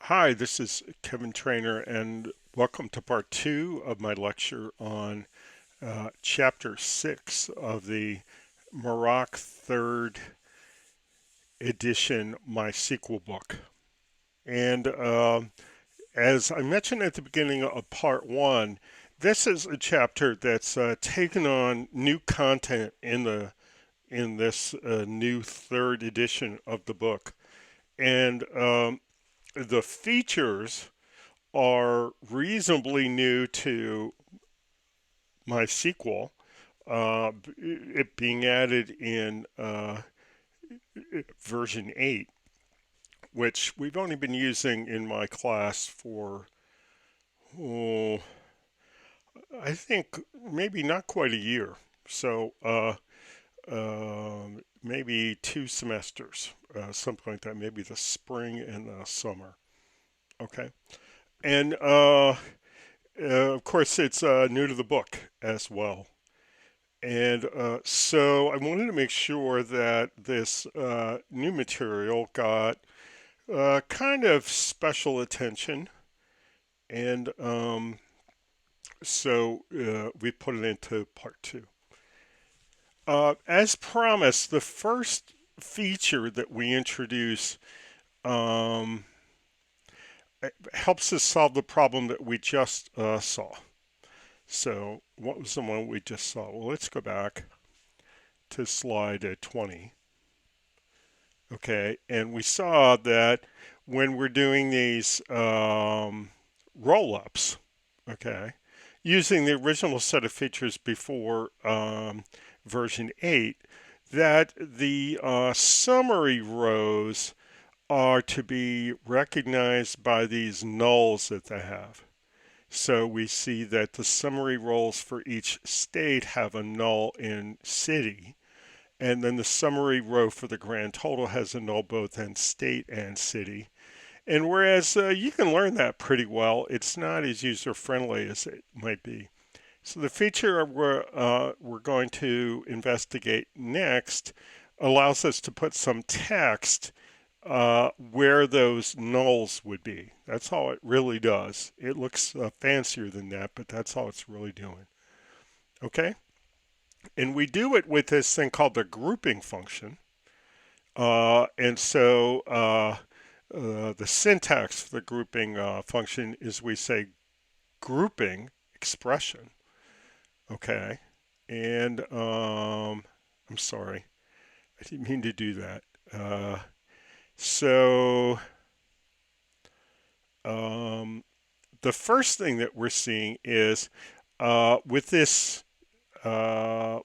Hi, this is Kevin Trainer, and welcome to part two of my lecture on chapter six of the Murach third edition MySQL book. And as I mentioned at the beginning of part one, this is a chapter that's taken on new content in this new third edition of the book, and the features are reasonably new to MySQL, it being added in version 8, which we've only been using in my class for, oh, I think maybe not quite a year. So maybe 2 semesters, something like that, maybe the spring and the summer. Okay. And of course, it's new to the book as well. And so I wanted to make sure that this new material got kind of special attention. And so we put it into part two. As promised, the first feature that we introduce um, helps us solve the problem that we just saw. So what was the one we just saw? Well, let's go back to slide 20. Okay, and we saw that when we're doing these roll-ups, okay, using the original set of features before version 8, that the summary rows are to be recognized by these nulls that they have. So we see that the summary roles for each state have a null in city, and then the summary row for the grand total has a null both in state and city. And whereas you can learn that pretty well, it's not as user-friendly as it might be. So the feature we're going to investigate next allows us to put some text where those nulls would be. That's all it really does. It looks fancier than that, but that's all it's really doing. Okay? And we do it with this thing called the grouping function. And so the syntax for the grouping function is we say grouping expression. Okay? And I'm sorry, I didn't mean to do that. So the first thing that we're seeing is with this query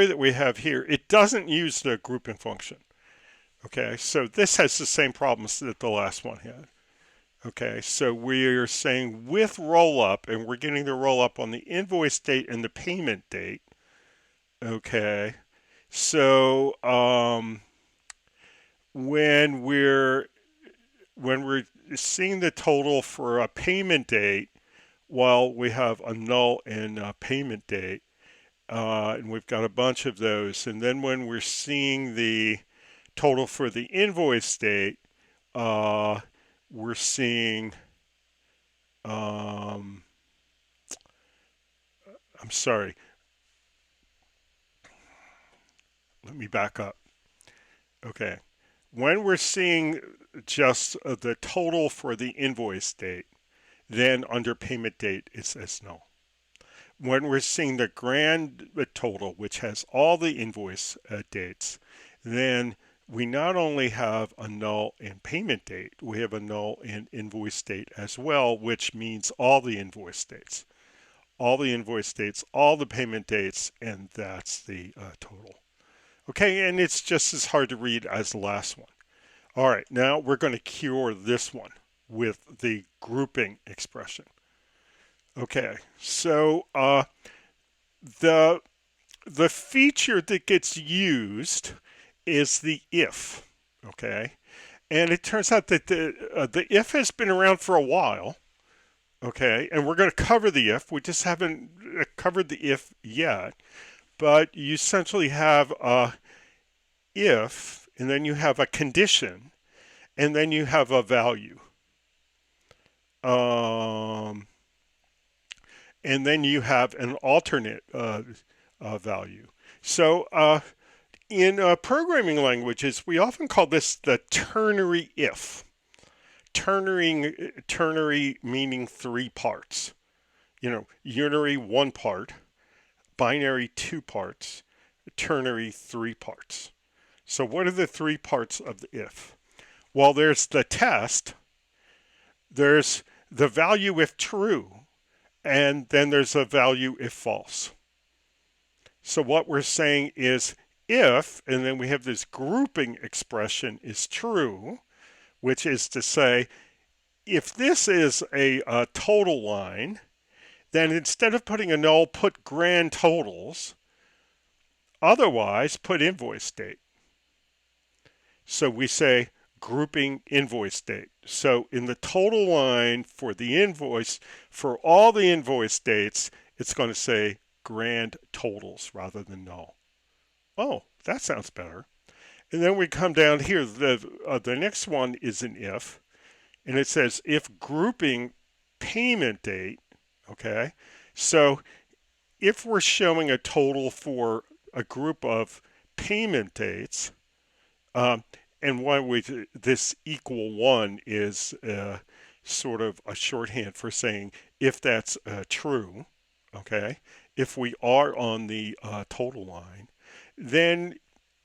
that we have here, it doesn't use the grouping function. Okay, so this has the same problems that the last one had. Okay, so we're saying with rollup, and we're getting the rollup on the invoice date and the payment date. Okay, so when we're seeing the total for a payment date, while we have a null in a payment date, and we've got a bunch of those. And then when we're seeing the total for the invoice date, we're seeing, I'm sorry, let me back up. Okay. When we're seeing just the total for the invoice date, then under payment date, it says null. When we're seeing the grand total, which has all the invoice dates, then we not only have a null in payment date, we have a null in invoice date as well, which means all the invoice dates. All the invoice dates, all the payment dates, and that's the total. Okay, and it's just as hard to read as the last one. All right, now we're going to cure this one with the grouping expression. Okay, so the feature that gets used is the if. Okay, and it turns out that the if has been around for a while. Okay, and we're going to cover the if. We just haven't covered the if yet, but you essentially have a if, and then you have a condition, and then you have a value. Um, and then you have an alternate value. So in programming languages, we often call this the ternary if. Ternary meaning three parts. Unary one part, binary two parts, ternary three parts. So what are the three parts of the if? Well, there's the test, there's the value if true, and then there's a value if false. So what we're saying is if, and then we have this grouping expression is true, which is to say, if this is a total line, then instead of putting a null, put grand totals. Otherwise, put invoice date. So we say grouping invoice date. So in the total line for the invoice, for all the invoice dates, it's going to say grand totals rather than null. Oh, that sounds better. And then we come down here. The next one is an if, and it says if grouping payment date. Okay, so if we're showing a total for a group of payment dates, and this equal one is sort of a shorthand for saying if that's true, okay, if we are on the total line, then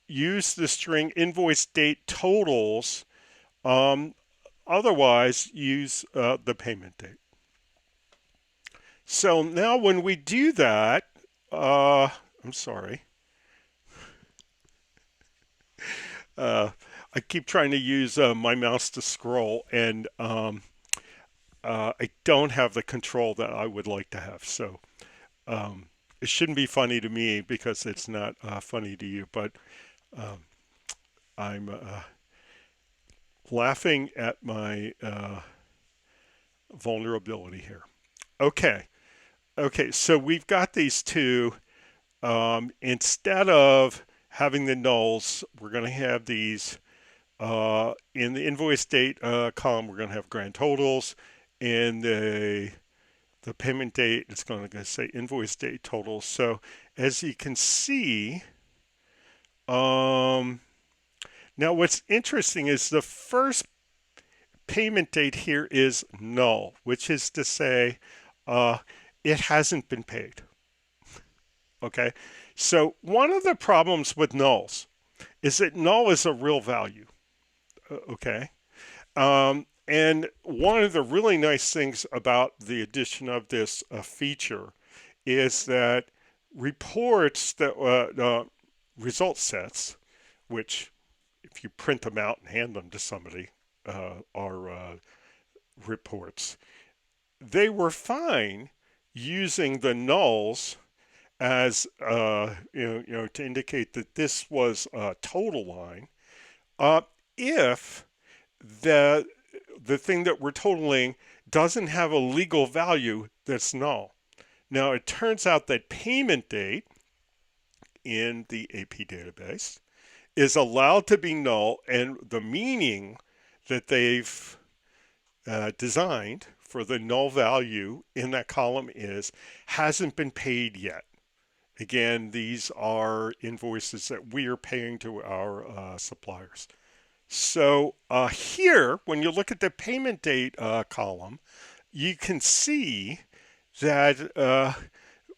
use the string invoice date totals. Otherwise, use the payment date. So now when we do that, I'm sorry. I keep trying to use my mouse to scroll, and I don't have the control that I would like to have. So it shouldn't be funny to me because it's not funny to you, but I'm laughing at my vulnerability here. Okay. Okay, so we've got these two. Instead of having the nulls, we're going to have these in the invoice date column. We're going to have grand totals. In the payment date, it's going to say invoice date totals. So as you can see, now what's interesting is the first payment date here is null, which is to say it hasn't been paid. Okay, so one of the problems with nulls is that null is a real value. Okay, and one of the really nice things about the addition of this feature is that reports that result sets, which if you print them out and hand them to somebody, are reports. They were fine using the nulls as to indicate that this was a total line. If the thing that we're totaling doesn't have a legal value that's null. Now it turns out that payment date in the AP database is allowed to be null, and the meaning that they've designed for the null value in that column is hasn't been paid yet. Again, these are invoices that we are paying to our suppliers. So here, when you look at the payment date column, you can see that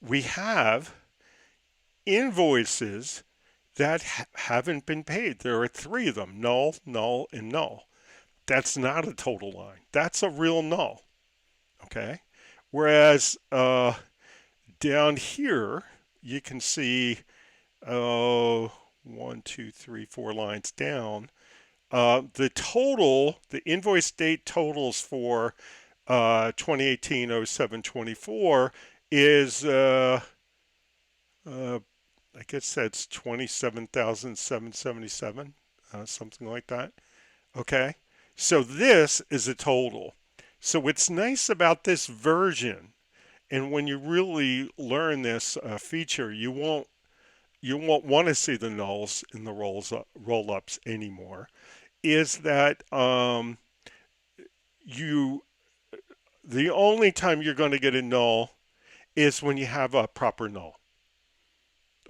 we have invoices that haven't been paid. There are three of them: null, null, and null. That's not a total line. That's a real null. Okay. Whereas down here, you can see, one, two, three, four lines down. The invoice date totals for 2018-07-24 is, I guess that's 27,777, something like that. Okay, so this is a total. So what's nice about this version, and when you really learn this feature, you won't want to see the nulls in the roll-ups anymore, is that The only time you're going to get a null is when you have a proper null.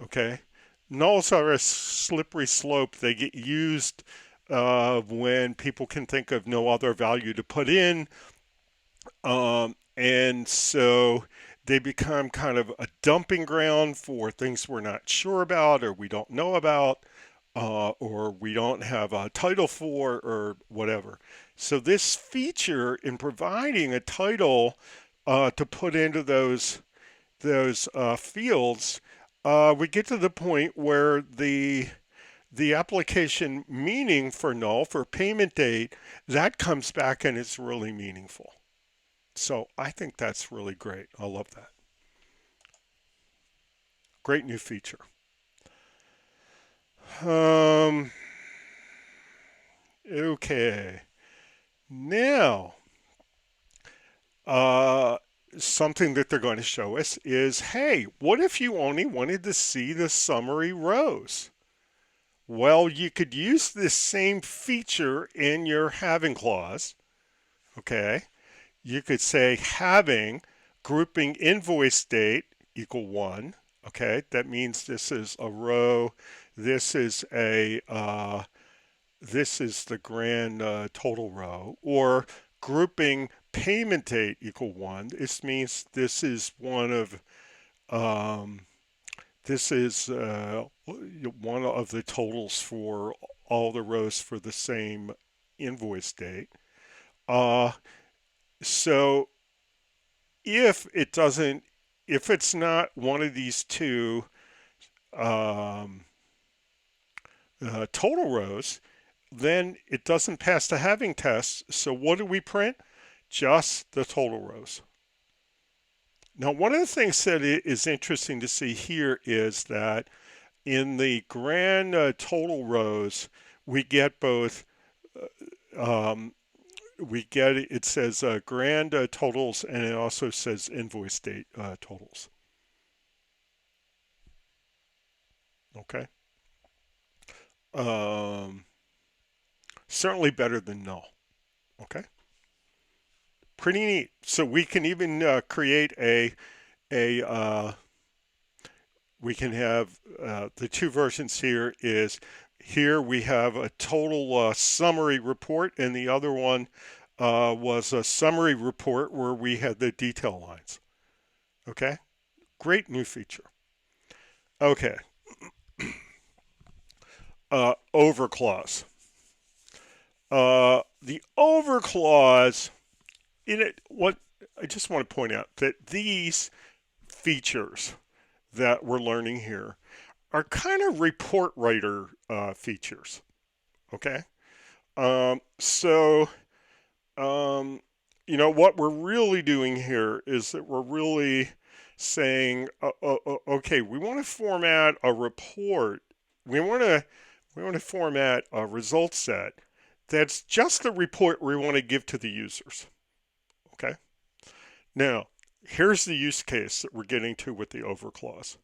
Okay? Nulls are a slippery slope. They get used when people can think of no other value to put in. And so they become kind of a dumping ground for things we're not sure about or we don't know about. Or we don't have a title for, or whatever. So this feature in providing a title to put into those fields, we get to the point where the application meaning for null for payment date that comes back and it's really meaningful. So I think that's really great. I love that. Great new feature. Um, okay. Now, uh, something that they're going to show us is, hey, what if you only wanted to see the summary rows? Well, you could use this same feature in your having clause. Okay. You could say having grouping invoice date equal 1. Okay. That means this is a row. This is this is the grand total row, or grouping payment date equal 1. This means this is one of um, this is one of the totals for all the rows for the same invoice date. Uh, so if it doesn't, if it's not one of these two um, total rows, then it doesn't pass the having test. So what do we print? Just the total rows. Now, one of the things that is interesting to see here is that in the grand total rows, we get both, um, it says grand totals, and it also says invoice date totals. Okay. Um, Certainly better than null. Okay. Pretty neat. So we can even create a we can have the two versions here is here we have a total summary report, and the other one was a summary report where we had the detail lines. Okay, great new feature. Okay, over clause. The over clause in it. What I just want to point out that these features that we're learning here are kind of report writer features. Okay. So, um, what we're really doing here is that we're really saying, okay, we want to format a report. We want to format a result set that's just the report we want to give to the users. Okay. Now, here's the use case that we're getting to with the over clause.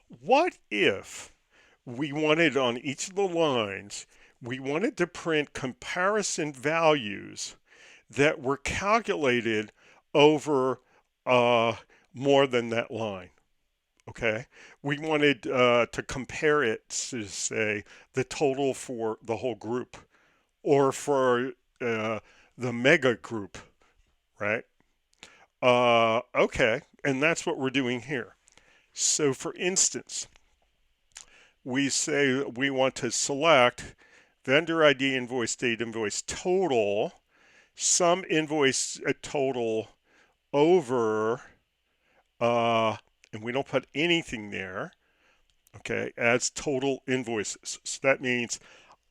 What if we wanted on each of the lines, we wanted to print comparison values that were calculated over more than that line? Okay, we wanted to compare it to, say, the total for the whole group or for the mega group, right? Okay, and that's what we're doing here. So for instance, we say we want to select vendor ID, invoice date, invoice total, sum invoice total over, and we don't put anything there, okay, as total invoices. So that means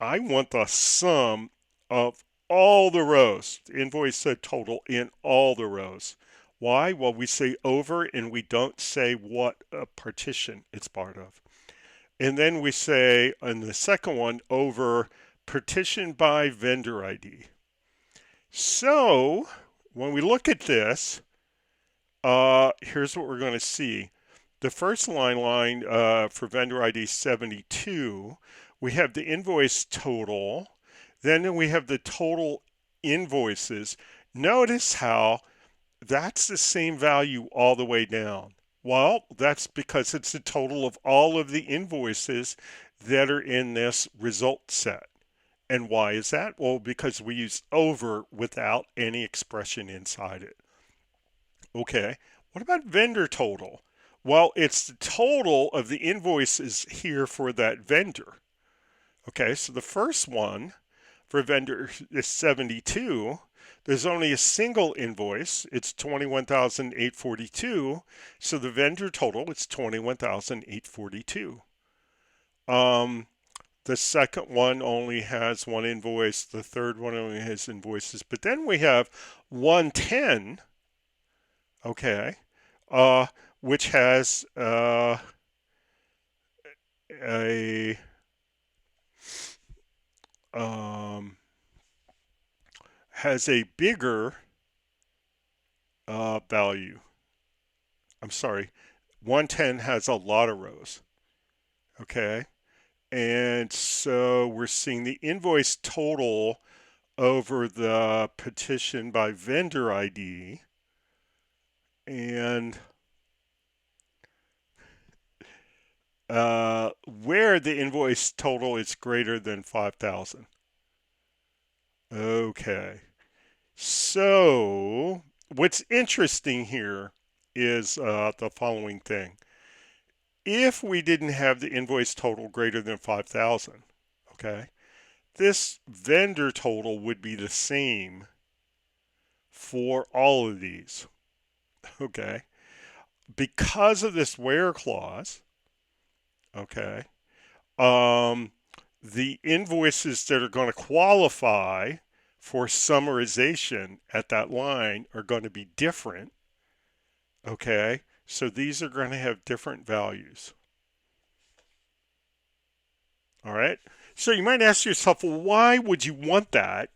I want the sum of all the rows, the invoice total in all the rows. Why? Well, we say over and we don't say what partition it's part of. And then we say on the second one over partition by vendor ID. So when we look at this, here's what we're going to see. The first line for vendor ID 72, we have the invoice total. Then we have the total invoices. Notice how that's the same value all the way down. Well, that's because it's the total of all of the invoices that are in this result set. And why is that? Well, because we use over without any expression inside it. Okay, what about vendor total? Well, it's the total of the invoices here for that vendor. Okay, so the first one for vendor is 72. There's only a single invoice. It's 21,842. So the vendor total is 21,842. Um, the second one only has one invoice. The third one only has invoices. But then we have 110, okay, uh, which a um, has a bigger value. I'm sorry, 110 has a lot of rows. Okay. And so we're seeing the invoice total over the petition by vendor ID. And where the invoice total is greater than 5,000. Okay. So what's interesting here is the following thing. If we didn't have the invoice total greater than 5,000, okay, this vendor total would be the same for all of these, okay? Because of this where clause, okay, um, the invoices that are going to qualify for summarization at that line are going to be different, okay? So these are going to have different values. All right. So you might ask yourself, well, why would you want that?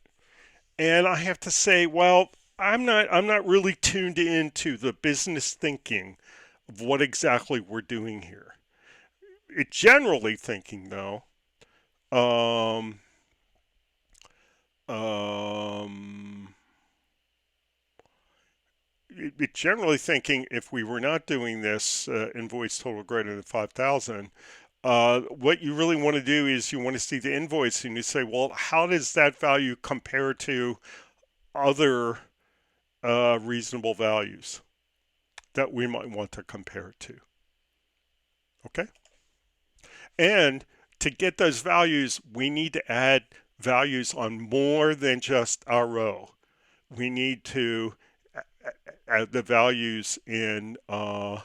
And I have to say, well, I'm not really tuned into the business thinking of what exactly we're doing here. It generally thinking though, um, um, generally thinking if we were not doing this invoice total greater than 5,000, what you really want to do is you want to see the invoice and you say, well, how does that value compare to other reasonable values that we might want to compare it to? Okay. And to get those values, we need to add values on more than just our row. We need to add the values in a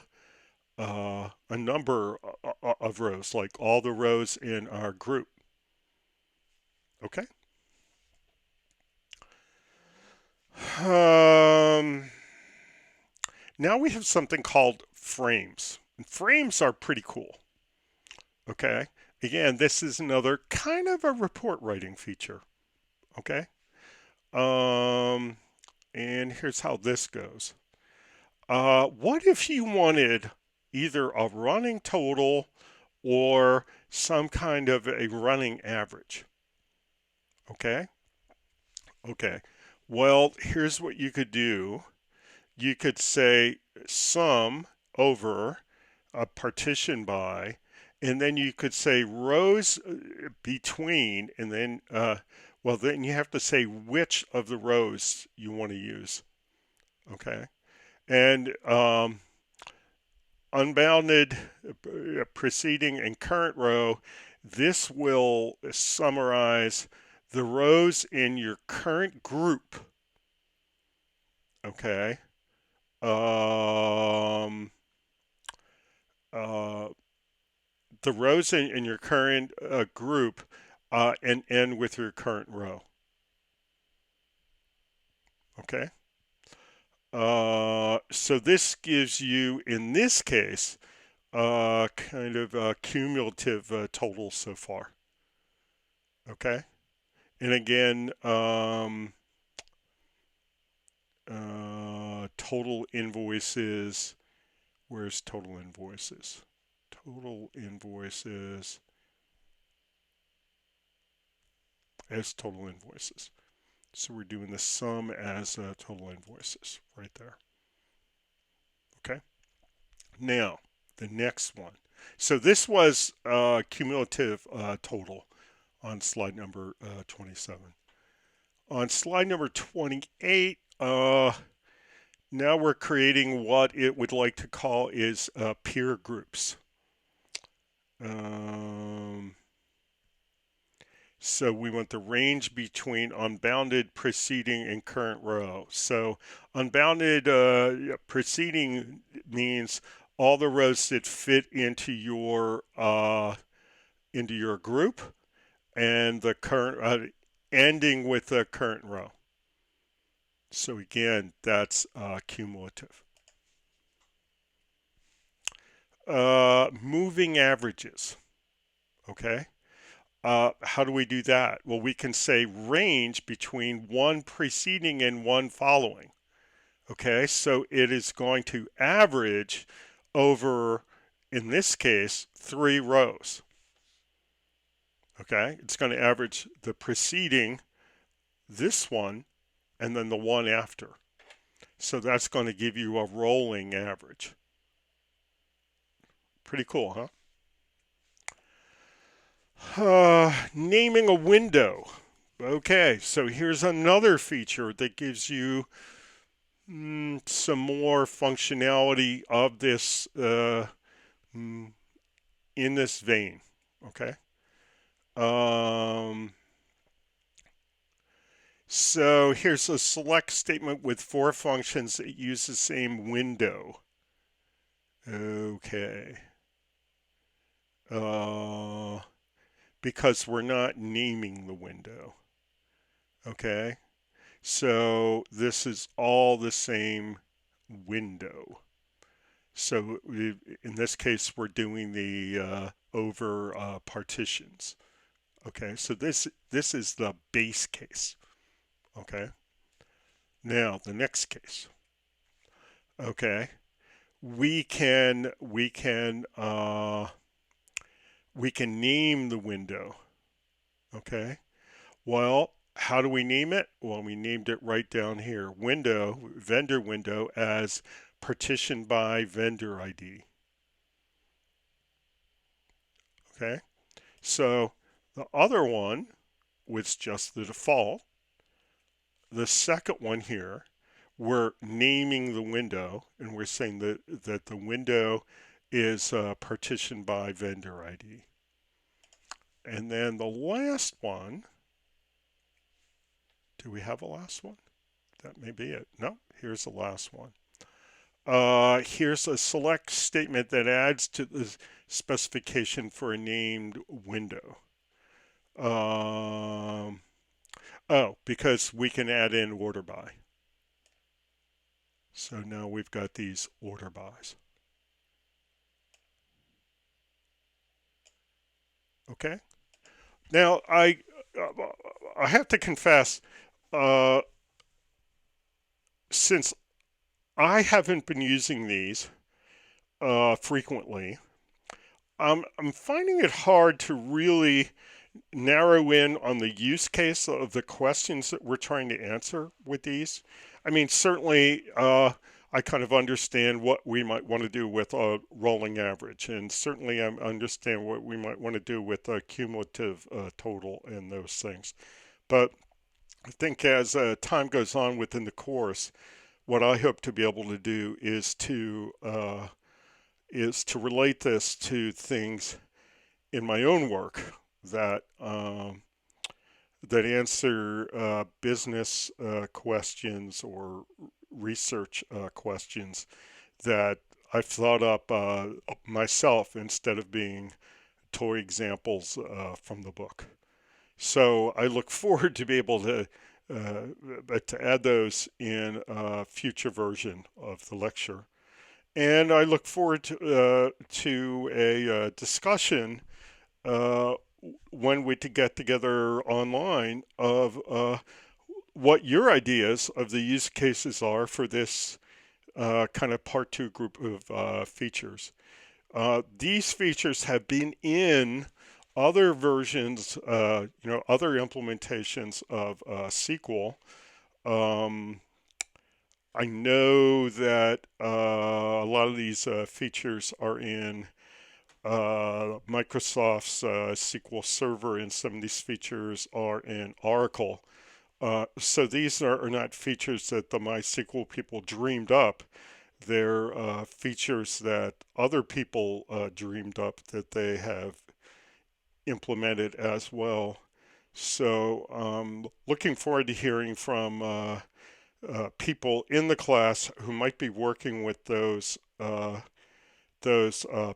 number of rows, like all the rows in our group. Okay. Um, Now we have something called frames. And frames are pretty cool. Okay. Again, this is another kind of a report writing feature. Okay. Um, and here's how this goes. What if you wanted either a running total or some kind of a running average? Okay. Okay. Well, here's what you could do. You could say sum over a partition by, and then you could say rows between, and then, well, then you have to say which of the rows you want to use. Okay. And unbounded, preceding, and current row, this will summarize the rows in your current group. Okay. Um, uh, the rows in your current group and end with your current row. Okay. So this gives you, in this case, kind of a cumulative total so far. Okay. And again, total invoices. Where's total invoices? Total invoices as total invoices. So we're doing the sum as total invoices right there. Now, the next one. So this was cumulative total on slide number 27. On slide number 28, now we're creating what it would like to call is peer groups. Um, so we want the range between unbounded, preceding, and current row. So unbounded preceding means all the rows that fit into your group, and the current ending with the current row. So again, that's cumulative. Moving averages. Okay. How do we do that? Well, we can say range between one preceding and one following. Okay, so it is going to average over, in this case, 3 rows. Okay, it's going to average the preceding, this one, and then the one after. So that's going to give you a rolling average. Pretty cool, huh? Naming a window. Okay, so here's another feature that gives you some more functionality of this in this vein. Okay. Um, so here's a select statement with 4 functions that use the same window. Okay. Because we're not naming the window. Okay. So this is all the same window. So in this case, we're doing the over partitions. Okay, so this is the base case. Okay, now the next case. Okay, we can name the window. Okay, well, how do we name it? Well, we named it right down here. Window, vendor window, as partition by vendor ID. Okay, so the other one was just the default. The second one here, we're naming the window, and we're saying that the window is partitioned by vendor ID. And then the last one, do we have a last one? That may be it. No, here's the last one. Here's a select statement that adds to the specification for a named window. Because we can add in order by. So now we've got these order bys. Okay. Now I have to confess, uh, since I haven't been using these frequently, I'm finding it hard to really narrow in on the use case of the questions that we're trying to answer with these. I mean, certainly, I kind of understand what we might want to do with a rolling average, and certainly I understand what we might want to do with a cumulative total and those things. But I think as time goes on within the course, what I hope to be able to do is to relate this to things in my own work that that answer business questions or research questions that I've thought up myself instead of being toy examples from the book. So I look forward to be able to add those in a future version of the lecture. And I look forward to a discussion uh, when we to get together online of what your ideas of the use cases are for this kind of part 2 group of features. These features have been in other versions, other implementations of SQL. Um, I know that a lot of these features are in Microsoft's SQL Server, and some of these features are in Oracle. So these are not features that the MySQL people dreamed up. They're features that other people dreamed up that they have implemented as well. So looking forward to hearing from people in the class who might be working with those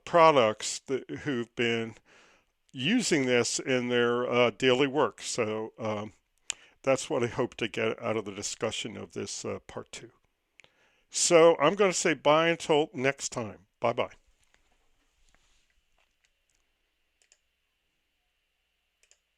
products who've been using this in their daily work. So that's what I hope to get out of the discussion of this part two. So I'm going to say bye until next time. Bye bye.